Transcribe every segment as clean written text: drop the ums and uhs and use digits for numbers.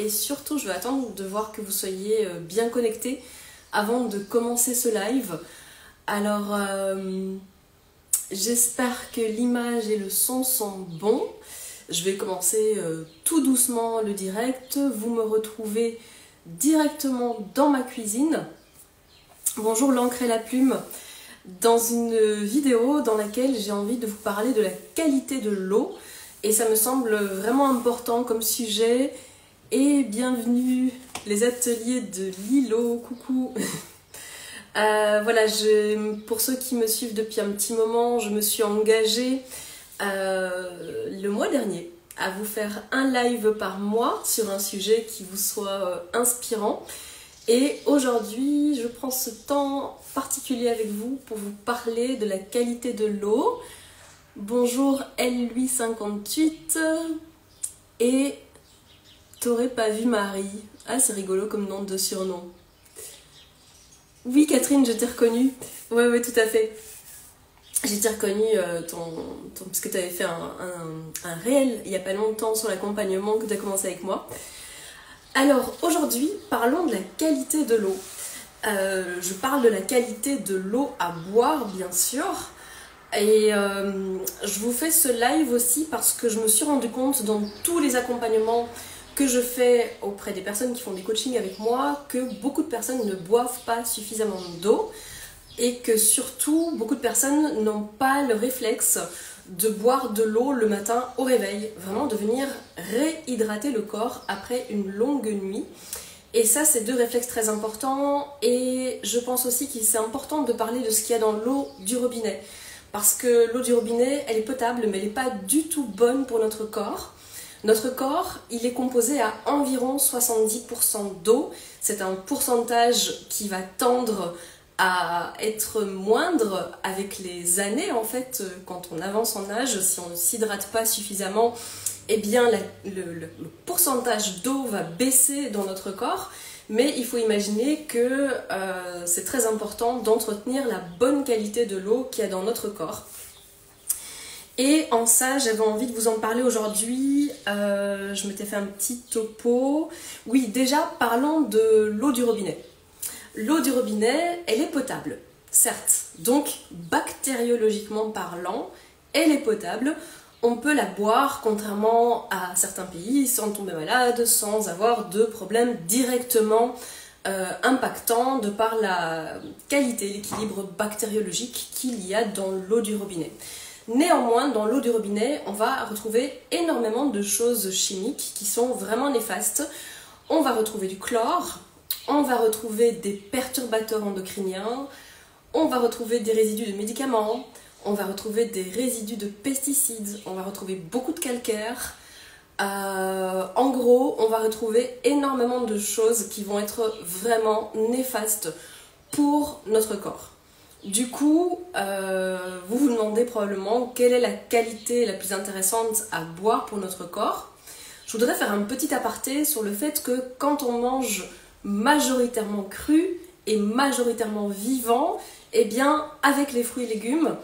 et surtout je vais attendre de voir que vous soyez bien connectés avant de commencer ce live. Alors j'espère que l'image et le son sont bons. Je vais commencer tout doucement le direct. Vous me retrouvez directement dans ma cuisine. Bonjour l'encre et la plume. Dans une vidéo dans laquelle j'ai envie de vous parler de la qualité de l'eau. Et ça me semble vraiment important comme sujet. Et bienvenue les ateliers de Lilo, coucou. Voilà, pour ceux qui me suivent depuis un petit moment, je me suis engagée le mois dernier à vous faire un live par mois sur un sujet qui vous soit inspirant. Et aujourd'hui, je prends ce temps particulier avec vous pour vous parler de la qualité de l'eau. Bonjour L858 et t'aurais pas vu Marie. Ah, c'est rigolo comme nom de surnom. Oui, Catherine, je t'ai reconnue. Ouais, tout à fait. J'ai été reconnue parce que tu avais fait un réel il n'y a pas longtemps sur l'accompagnement que tu as commencé avec moi. Alors aujourd'hui, parlons de la qualité de l'eau. Je parle de la qualité de l'eau à boire, bien sûr. Et je vous fais ce live aussi parce que je me suis rendu compte dans tous les accompagnements que je fais auprès des personnes qui font des coachings avec moi que beaucoup de personnes ne boivent pas suffisamment d'eau et que surtout beaucoup de personnes n'ont pas le réflexe de boire de l'eau le matin au réveil, vraiment de venir réhydrater le corps après une longue nuit. Et ça, c'est deux réflexes très importants et je pense aussi qu'il c'est important de parler de ce qu'il y a dans l'eau du robinet. Parce que l'eau du robinet, elle est potable, mais elle n'est pas du tout bonne pour notre corps. Notre corps, il est composé à environ 70% d'eau. C'est un pourcentage qui va tendre à être moindre avec les années. En fait, quand on avance en âge, si on ne s'hydrate pas suffisamment, eh bien le pourcentage d'eau va baisser dans notre corps. Mais il faut imaginer que c'est très important d'entretenir la bonne qualité de l'eau qu'il y a dans notre corps. Et en ça, j'avais envie de vous en parler aujourd'hui. Je m'étais fait un petit topo. Oui, déjà, parlons de l'eau du robinet. L'eau du robinet, elle est potable, certes. Donc, bactériologiquement parlant, elle est potable. On peut la boire, contrairement à certains pays, sans tomber malade, sans avoir de problèmes directement impactants de par la qualité, l'équilibre bactériologique qu'il y a dans l'eau du robinet. Néanmoins, dans l'eau du robinet, on va retrouver énormément de choses chimiques qui sont vraiment néfastes. On va retrouver du chlore, on va retrouver des perturbateurs endocriniens, on va retrouver des résidus de médicaments, on va retrouver des résidus de pesticides, on va retrouver beaucoup de calcaire. En gros, on va retrouver énormément de choses qui vont être vraiment néfastes pour notre corps. Du coup, vous vous demandez probablement quelle est la qualité la plus intéressante à boire pour notre corps. Je voudrais faire un petit aparté sur le fait que quand on mange majoritairement cru et majoritairement vivant, eh bien, avec les fruits et légumes,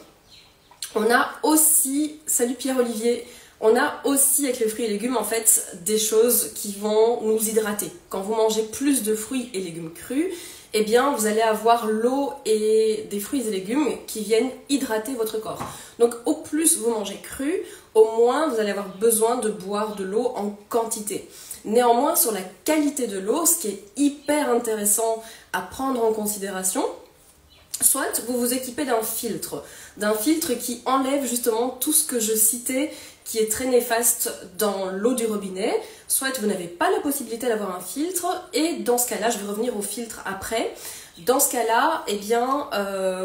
on a aussi, salut Pierre-Olivier, on a aussi avec les fruits et légumes en fait des choses qui vont nous hydrater. Quand vous mangez plus de fruits et légumes crus, eh bien vous allez avoir l'eau et des fruits et légumes qui viennent hydrater votre corps. Donc au plus vous mangez cru, au moins vous allez avoir besoin de boire de l'eau en quantité. Néanmoins, sur la qualité de l'eau, ce qui est hyper intéressant à prendre en considération, soit vous vous équipez d'un filtre qui enlève justement tout ce que je citais qui est très néfaste dans l'eau du robinet, soit vous n'avez pas la possibilité d'avoir un filtre, et dans ce cas-là, je vais revenir au filtre après, dans ce cas-là, eh bien,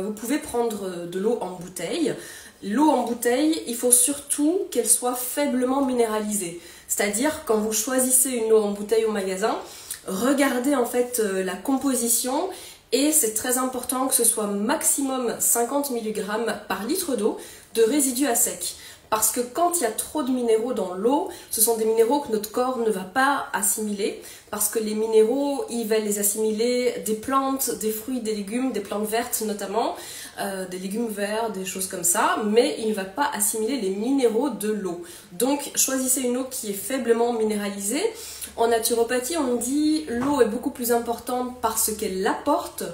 vous pouvez prendre de l'eau en bouteille. L'eau en bouteille, il faut surtout qu'elle soit faiblement minéralisée, c'est-à-dire quand vous choisissez une eau en bouteille au magasin, regardez en fait la composition. Et c'est très important que ce soit maximum 50 mg par litre d'eau de résidus à sec. Parce que quand il y a trop de minéraux dans l'eau, ce sont des minéraux que notre corps ne va pas assimiler. Parce que les minéraux, ils veulent les assimiler des plantes, des fruits, des légumes, des plantes vertes notamment, des légumes verts, des choses comme ça. Mais il ne va pas assimiler les minéraux de l'eau. Donc choisissez une eau qui est faiblement minéralisée. En naturopathie, on dit l'eau est beaucoup plus importante parce qu'elle apporte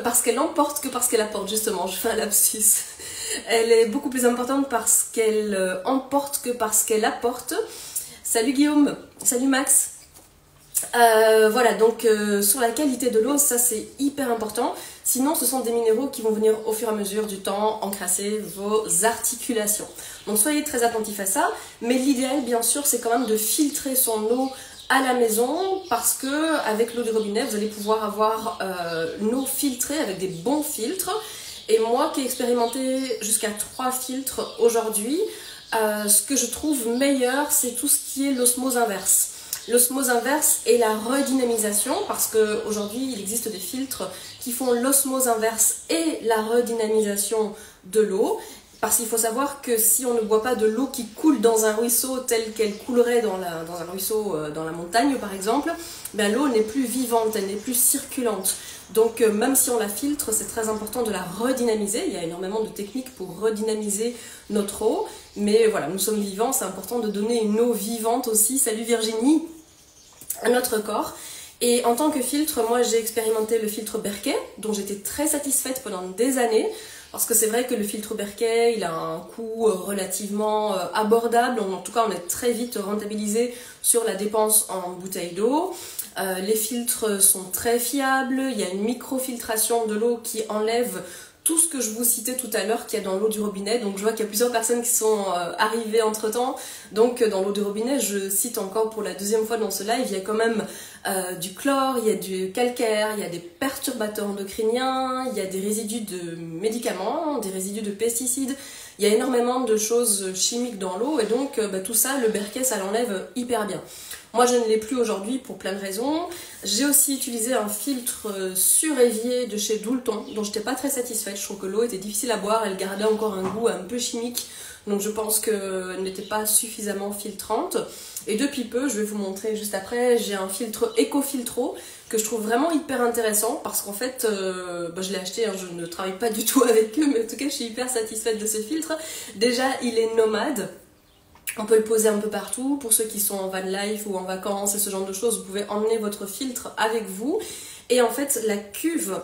parce qu'elle emporte que parce qu'elle apporte, justement, je fais un lapsus. Elle est beaucoup plus importante parce qu'elle emporte que parce qu'elle apporte. Salut Guillaume, salut Max. Voilà, donc sur la qualité de l'eau, ça c'est hyper important. Sinon, ce sont des minéraux qui vont venir au fur et à mesure du temps encrasser vos articulations. Donc soyez très attentifs à ça. Mais l'idéal, bien sûr, c'est quand même de filtrer son eau à la maison, parce que avec l'eau du robinet, vous allez pouvoir avoir une eau filtrée avec des bons filtres. Et moi qui ai expérimenté jusqu'à 3 filtres aujourd'hui, ce que je trouve meilleur, c'est tout ce qui est l'osmose inverse. L'osmose inverse et la redynamisation, parce qu'aujourd'hui il existe des filtres qui font l'osmose inverse et la redynamisation de l'eau. Parce qu'il faut savoir que si on ne boit pas de l'eau qui coule dans un ruisseau telle qu'elle coulerait dans un ruisseau dans la montagne par exemple, ben l'eau n'est plus vivante, elle n'est plus circulante. Donc même si on la filtre, c'est très important de la redynamiser. Il y a énormément de techniques pour redynamiser notre eau. Mais voilà, nous sommes vivants, c'est important de donner une eau vivante aussi. Salut Virginie, à notre corps. Et en tant que filtre, moi j'ai expérimenté le filtre Berkey, dont j'étais très satisfaite pendant des années. Parce que c'est vrai que le filtre Berkey, il a un coût relativement abordable. En tout cas, on est très vite rentabilisé sur la dépense en bouteille d'eau. Les filtres sont très fiables. Il y a une microfiltration de l'eau qui enlève tout ce que je vous citais tout à l'heure qu'il y a dans l'eau du robinet. Donc je vois qu'il y a plusieurs personnes qui sont arrivées entre temps. Donc dans l'eau du robinet, je cite encore pour la deuxième fois dans ce live, il y a quand même du chlore, il y a du calcaire, il y a des perturbateurs endocriniens, il y a des résidus de médicaments, des résidus de pesticides. Il y a énormément de choses chimiques dans l'eau et donc tout ça, le Berkey, ça l'enlève hyper bien. Moi, je ne l'ai plus aujourd'hui pour plein de raisons. J'ai aussi utilisé un filtre sur-évier de chez Doulton, dont je n'étais pas très satisfaite. Je trouve que l'eau était difficile à boire, elle gardait encore un goût un peu chimique. Donc je pense qu'elle n'était pas suffisamment filtrante. Et depuis peu, je vais vous montrer juste après, j'ai un filtre Ecofiltro que je trouve vraiment hyper intéressant parce qu'en fait, je l'ai acheté, hein, je ne travaille pas du tout avec eux, mais en tout cas, je suis hyper satisfaite de ce filtre. Déjà, il est nomade. On peut le poser un peu partout. Pour ceux qui sont en van life ou en vacances et ce genre de choses, vous pouvez emmener votre filtre avec vous. Et en fait, la cuve,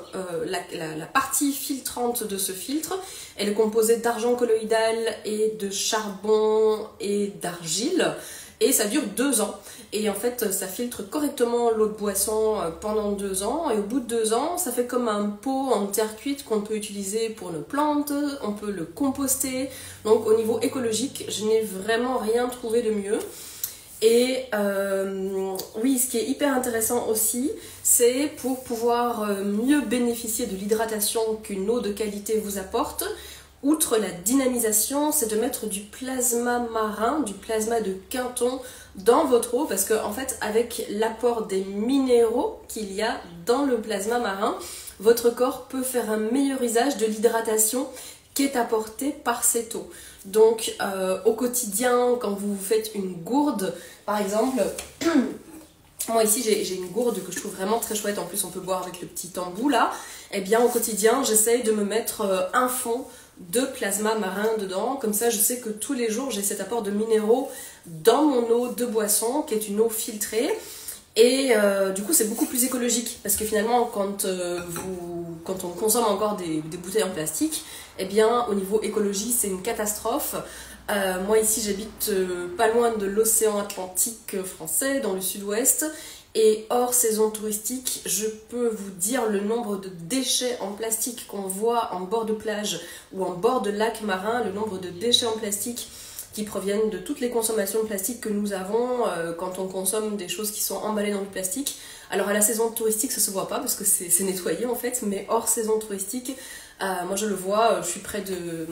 la partie filtrante de ce filtre, elle est composée d'argent colloïdal et de charbon et d'argile. Et ça dure 2 ans. Et en fait, ça filtre correctement l'eau de boisson pendant 2 ans. Et au bout de 2 ans, ça fait comme un pot en terre cuite qu'on peut utiliser pour nos plantes. On peut le composter. Donc au niveau écologique, je n'ai vraiment rien trouvé de mieux. Et oui, ce qui est hyper intéressant aussi, c'est pour pouvoir mieux bénéficier de l'hydratation qu'une eau de qualité vous apporte. Outre la dynamisation, c'est de mettre du plasma marin, du plasma de Quinton dans votre eau, parce que en fait, avec l'apport des minéraux qu'il y a dans le plasma marin, votre corps peut faire un meilleur usage de l'hydratation qui est apportée par cette eau. Donc au quotidien, quand vous vous faites une gourde, par exemple, moi ici j'ai une gourde que je trouve vraiment très chouette, en plus on peut boire avec le petit embout là, et bien au quotidien j'essaye de me mettre un fond de plasma marin dedans, comme ça je sais que tous les jours j'ai cet apport de minéraux dans mon eau de boisson qui est une eau filtrée. Et du coup c'est beaucoup plus écologique parce que finalement quand on consomme encore des bouteilles en plastique, eh bien au niveau écologie c'est une catastrophe. Moi ici j'habite pas loin de l'océan Atlantique français, dans le sud-ouest, et hors saison touristique, je peux vous dire le nombre de déchets en plastique qu'on voit en bord de plage ou en bord de lac marin, le nombre de déchets en plastique qui proviennent de toutes les consommations de plastique que nous avons quand on consomme des choses qui sont emballées dans du plastique. Alors à la saison touristique ça se voit pas parce que c'est nettoyé en fait, mais hors saison touristique, moi je le vois, je suis près de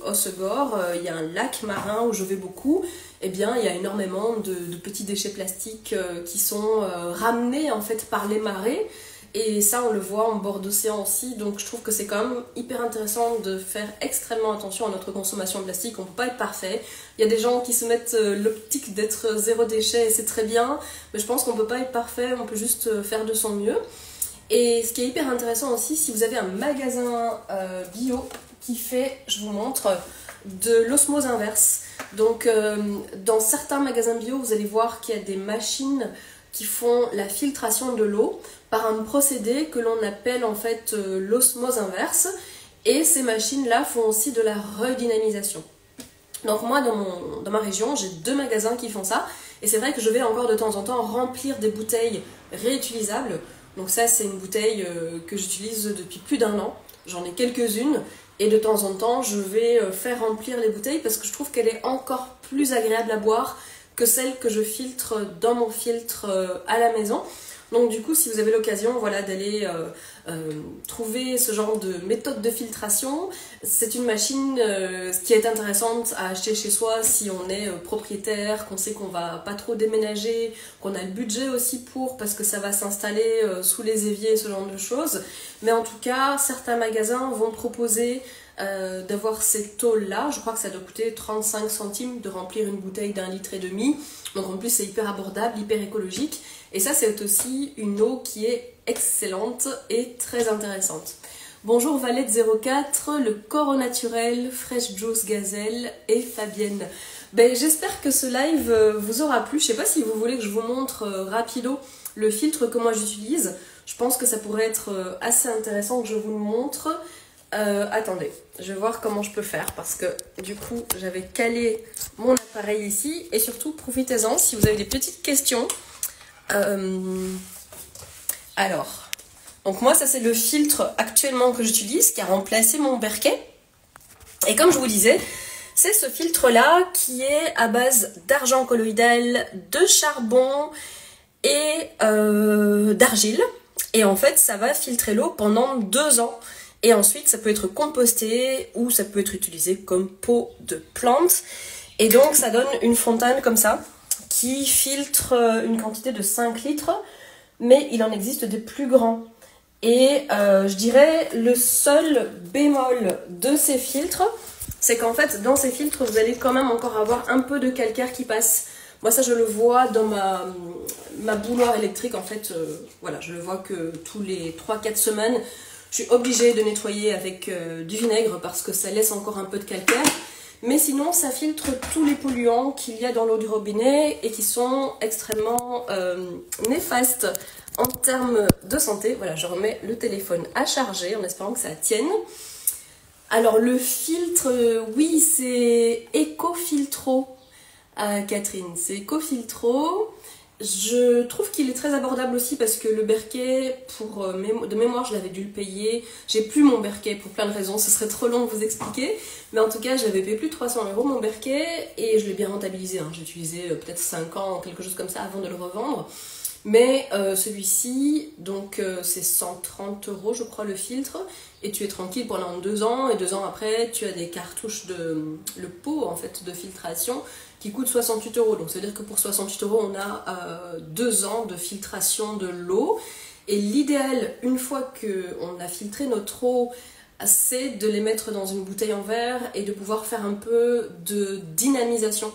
Hossegor, il y a un lac marin où je vais beaucoup, et bien il y a énormément de petits déchets plastiques qui sont ramenés en fait par les marées. Et ça, on le voit en bord d'océan aussi, donc je trouve que c'est quand même hyper intéressant de faire extrêmement attention à notre consommation de plastique. On ne peut pas être parfait. Il y a des gens qui se mettent l'optique d'être zéro déchet et c'est très bien, mais je pense qu'on ne peut pas être parfait, on peut juste faire de son mieux. Et ce qui est hyper intéressant aussi, si vous avez un magasin bio qui fait, je vous montre, de l'osmose inverse. Donc dans certains magasins bio, vous allez voir qu'il y a des machines qui font la filtration de l'eau par un procédé que l'on appelle en fait l'osmose inverse. Et ces machines-là font aussi de la redynamisation. Donc moi, dans ma région, j'ai 2 magasins qui font ça. Et c'est vrai que je vais encore de temps en temps remplir des bouteilles réutilisables. Donc ça, c'est une bouteille que j'utilise depuis plus d'1 an. J'en ai quelques-unes. Et de temps en temps, je vais faire remplir les bouteilles parce que je trouve qu'elle est encore plus agréable à boire que celle que je filtre dans mon filtre à la maison. Donc du coup, si vous avez l'occasion voilà, d'aller trouver ce genre de méthode de filtration, c'est une machine qui est intéressante à acheter chez soi si on est propriétaire, qu'on sait qu'on va pas trop déménager, qu'on a le budget aussi pour, parce que ça va s'installer sous les éviers, ce genre de choses. Mais en tout cas, certains magasins vont proposer d'avoir ces tôles-là. Je crois que ça doit coûter 35 centimes de remplir une bouteille d'1,5 litre. Donc en plus, c'est hyper abordable, hyper écologique. Et ça, c'est aussi une eau qui est excellente et très intéressante. Bonjour Valette04, le corps au naturel, Fresh Juice Gazelle et Fabienne. Ben, j'espère que ce live vous aura plu. Je sais pas si vous voulez que je vous montre rapido le filtre que moi j'utilise. Je pense que ça pourrait être assez intéressant que je vous le montre. Attendez, je vais voir comment je peux faire parce que du coup j'avais calé mon appareil ici et surtout profitez-en si vous avez des petites questions. Alors, donc moi ça c'est le filtre actuellement que j'utilise qui a remplacé mon Berkey. Et comme je vous disais, c'est ce filtre là qui est à base d'argent colloïdal, de charbon et d'argile. Et en fait ça va filtrer l'eau pendant 2 ans. Et ensuite, ça peut être composté ou ça peut être utilisé comme pot de plante. Et donc, ça donne une fontaine comme ça qui filtre une quantité de 5 litres. Mais il en existe des plus grands. Et je dirais le seul bémol de ces filtres, c'est qu'en fait, dans ces filtres, vous allez quand même encore avoir un peu de calcaire qui passe. Moi, ça, je le vois dans ma bouilloire électrique. En fait, voilà, je le vois que tous les 3-4 semaines, je suis obligée de nettoyer avec du vinaigre parce que ça laisse encore un peu de calcaire. Mais sinon, ça filtre tous les polluants qu'il y a dans l'eau du robinet et qui sont extrêmement néfastes en termes de santé. Voilà, je remets le téléphone à charger en espérant que ça tienne. Alors, le filtre, oui, c'est Ecofiltro, Catherine. C'est Ecofiltro. Je trouve qu'il est très abordable aussi parce que le Berkey, de mémoire, je l'avais dû le payer. J'ai plus mon Berkey pour plein de raisons, ce serait trop long de vous expliquer. Mais en tout cas, j'avais payé plus de 300 € mon Berkey et je l'ai bien rentabilisé. Hein. J'ai utilisé peut-être 5 ans, quelque chose comme ça, avant de le revendre. Mais celui-ci, donc c'est 130 € je crois le filtre. Et tu es tranquille pendant 2 ans. Et 2 ans après, tu as des cartouches le pot en fait de filtration qui coûte 68 €. Donc, ça veut dire que pour 68 €, on a 2 ans de filtration de l'eau. Et l'idéal, une fois qu'on a filtré notre eau, c'est de les mettre dans une bouteille en verre et de pouvoir faire un peu de dynamisation.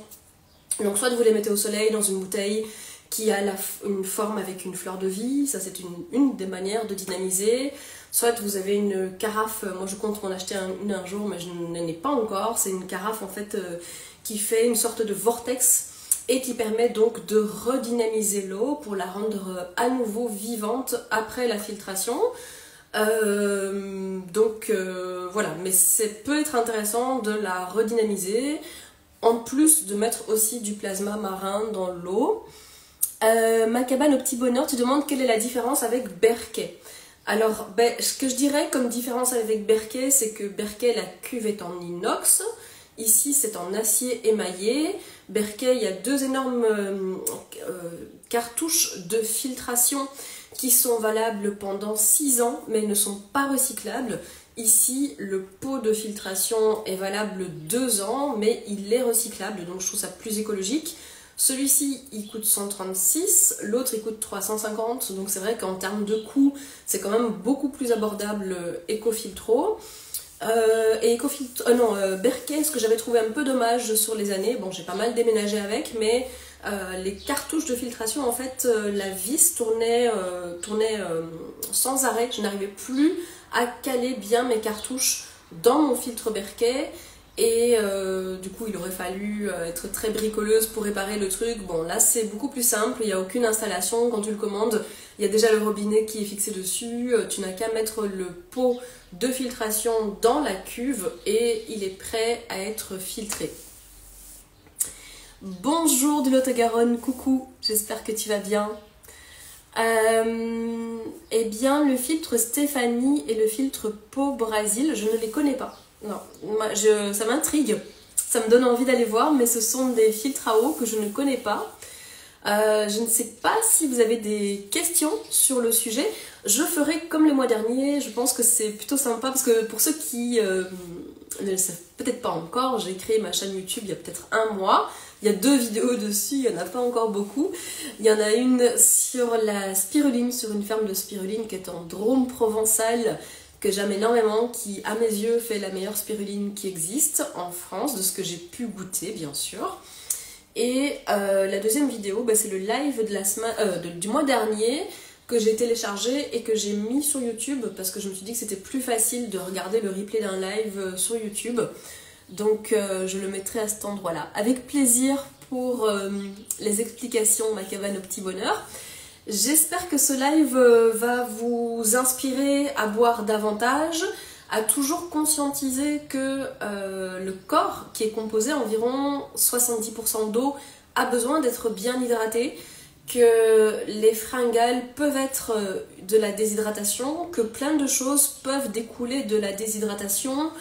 Donc, soit vous les mettez au soleil dans une bouteille qui a une forme avec une fleur de vie, ça c'est une des manières de dynamiser. Soit vous avez une carafe, moi je compte m'en acheter une un jour, mais je n'en ai pas encore. C'est une carafe en fait qui fait une sorte de vortex et qui permet donc de redynamiser l'eau pour la rendre à nouveau vivante après la filtration. Voilà, mais c'est peut être intéressant de la redynamiser en plus de mettre aussi du plasma marin dans l'eau. Ma cabane au petit bonheur, tu demandes quelle est la différence avec Berkey. Alors, ce que je dirais comme différence avec Berkey, c'est que Berkey, la cuve est en inox. Ici, c'est en acier émaillé. Berkey, il y a 2 énormes cartouches de filtration qui sont valables pendant 6 ans, mais ne sont pas recyclables. Ici, le pot de filtration est valable 2 ans, mais il est recyclable, donc je trouve ça plus écologique. Celui-ci, il coûte 136, l'autre, il coûte 350, donc c'est vrai qu'en termes de coût, c'est quand même beaucoup plus abordable Ecofiltro. Berkey, ce que j'avais trouvé un peu dommage sur les années, bon, j'ai pas mal déménagé avec, mais les cartouches de filtration, en fait, la vis tournait sans arrêt. Je n'arrivais plus à caler bien mes cartouches dans mon filtre Berkey. Et du coup il aurait fallu être très bricoleuse pour réparer le truc. Bon là c'est beaucoup plus simple, il n'y a aucune installation, quand tu le commandes il y a déjà le robinet qui est fixé dessus, tu n'as qu'à mettre le pot de filtration dans la cuve et il est prêt à être filtré. Bonjour du Lot-et-Garonne, coucou, j'espère que tu vas bien. Eh bien le filtre Stéphanie et le filtre Pau Brasil, je ne les connais pas. Non, ça m'intrigue, ça me donne envie d'aller voir, mais ce sont des filtres à eau que je ne connais pas. Je ne sais pas si vous avez des questions sur le sujet. Je ferai comme le mois dernier, je pense que c'est plutôt sympa, parce que pour ceux qui ne le savent peut-être pas encore, j'ai créé ma chaîne YouTube il y a peut-être un mois. Il y a 2 vidéos dessus, il n'y en a pas encore beaucoup. Il y en a une sur la spiruline, sur une ferme de spiruline qui est en Drôme provençal, que j'aime énormément, qui à mes yeux fait la meilleure spiruline qui existe en France, de ce que j'ai pu goûter bien sûr. Et la deuxième vidéo, bah, c'est le live de la semaine, du mois dernier que j'ai téléchargé et que j'ai mis sur YouTube parce que je me suis dit que c'était plus facile de regarder le replay d'un live sur YouTube. Donc je le mettrai à cet endroit-là. Avec plaisir pour les explications Ma cabane au petit bonheur. J'espère que ce live va vous inspirer à boire davantage, à toujours conscientiser que le corps, qui est composé environ 70% d'eau, a besoin d'être bien hydraté, que les fringales peuvent être de la déshydratation, que plein de choses peuvent découler de la déshydratation,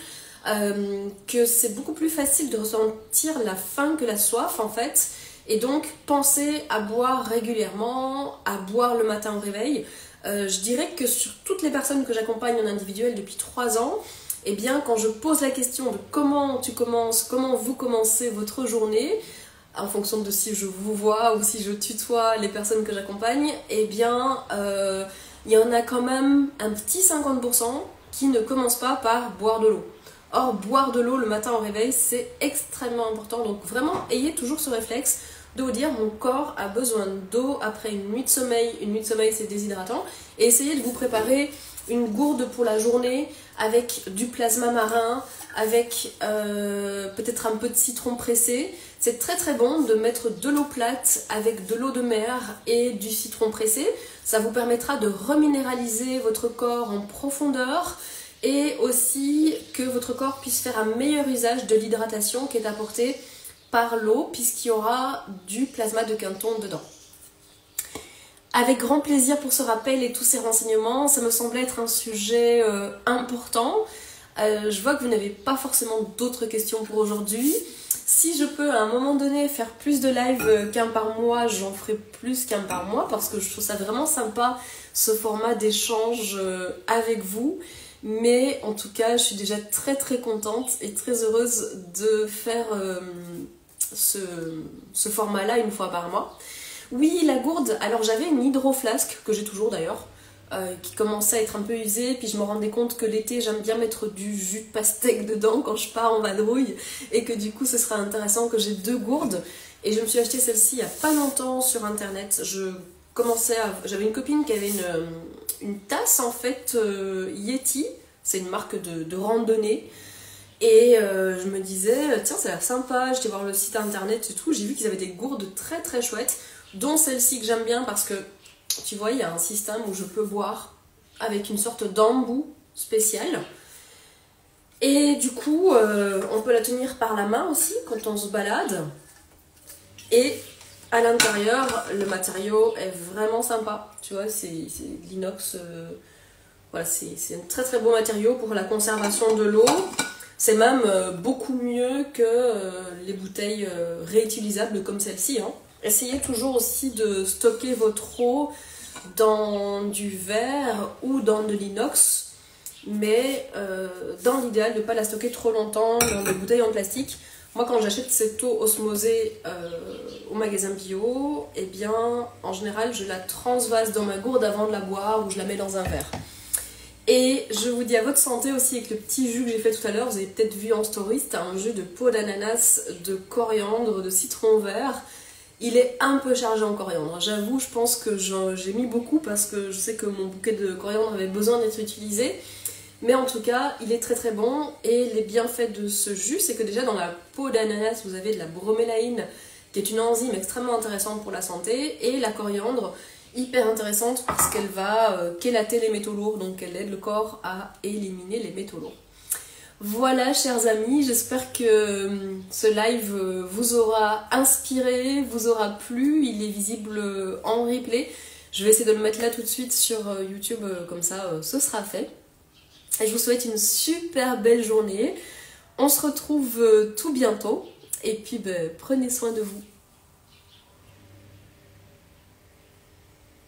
que c'est beaucoup plus facile de ressentir la faim que la soif en fait. Et donc, pensez à boire régulièrement, à boire le matin au réveil. Je dirais que sur toutes les personnes que j'accompagne en individuel depuis 3 ans, eh bien, quand je pose la question de comment tu commences, comment vous commencez votre journée, en fonction de si je vous vois ou si je tutoie les personnes que j'accompagne, eh bien, il y en a quand même un petit 50% qui ne commencent pas par boire de l'eau. Or, boire de l'eau le matin au réveil, c'est extrêmement important. Donc vraiment, ayez toujours ce réflexe de vous dire mon corps a besoin d'eau après une nuit de sommeil. Une nuit de sommeil, c'est déshydratant. Et essayez de vous préparer une gourde pour la journée avec du plasma marin, avec peut-être un peu de citron pressé. C'est très très bon de mettre de l'eau plate avec de l'eau de mer et du citron pressé. Ça vous permettra de reminéraliser votre corps en profondeur et aussi que votre corps puisse faire un meilleur usage de l'hydratation qui est apportée par l'eau puisqu'il y aura du plasma de Quinton dedans. Avec grand plaisir pour ce rappel et tous ces renseignements, ça me semblait être un sujet important. Je vois que vous n'avez pas forcément d'autres questions pour aujourd'hui. Si je peux à un moment donné faire plus de live qu'un par mois, j'en ferai plus qu'un par mois parce que je trouve ça vraiment sympa ce format d'échange avec vous. Mais en tout cas, je suis déjà très très contente et très heureuse de faire ce format-là une fois par mois. Oui, la gourde, alors j'avais une hydroflasque, que j'ai toujours d'ailleurs, qui commençait à être un peu usée, puis je me rendais compte que l'été j'aime bien mettre du jus de pastèque dedans quand je pars en vadrouille, et que du coup ce sera intéressant que j'ai 2 gourdes, et je me suis acheté celle-ci il n'y a pas longtemps sur internet. J'avais une copine qui avait une tasse en fait Yeti, c'est une marque de randonnée, et je me disais tiens ça a l'air sympa, j'étais voir le site internet et tout, j'ai vu qu'ils avaient des gourdes très très chouettes, dont celle-ci que j'aime bien parce que tu vois il y a un système où je peux boire avec une sorte d'embout spécial, et du coup on peut la tenir par la main aussi quand on se balade, et à l'intérieur le matériau est vraiment sympa, tu vois, c'est de l'inox, voilà, c'est un très très beau matériau pour la conservation de l'eau. C'est même beaucoup mieux que les bouteilles réutilisables comme celle-ci, hein. Essayez toujours aussi de stocker votre eau dans du verre ou dans de l'inox, mais dans l'idéal de ne pas la stocker trop longtemps dans des bouteilles en plastique. Moi quand j'achète cette eau osmosée au magasin bio, eh bien en général je la transvase dans ma gourde avant de la boire ou je la mets dans un verre. Et je vous dis à votre santé aussi avec le petit jus que j'ai fait tout à l'heure, vous avez peut-être vu en story, c'était un jus de peau d'ananas, de coriandre, de citron vert. Il est un peu chargé en coriandre, j'avoue, je pense que j'ai mis beaucoup parce que je sais que mon bouquet de coriandre avait besoin d'être utilisé. Mais en tout cas, il est très très bon et les bienfaits de ce jus, c'est que déjà dans la peau d'ananas, vous avez de la bromélaïne, qui est une enzyme extrêmement intéressante pour la santé, et la coriandre, hyper intéressante parce qu'elle va chélater les métaux lourds, donc elle aide le corps à éliminer les métaux lourds. Voilà, chers amis, j'espère que ce live vous aura inspiré, vous aura plu, il est visible en replay. Je vais essayer de le mettre là tout de suite sur YouTube, comme ça ce sera fait. Et je vous souhaite une super belle journée. On se retrouve tout bientôt. Et puis prenez soin de vous.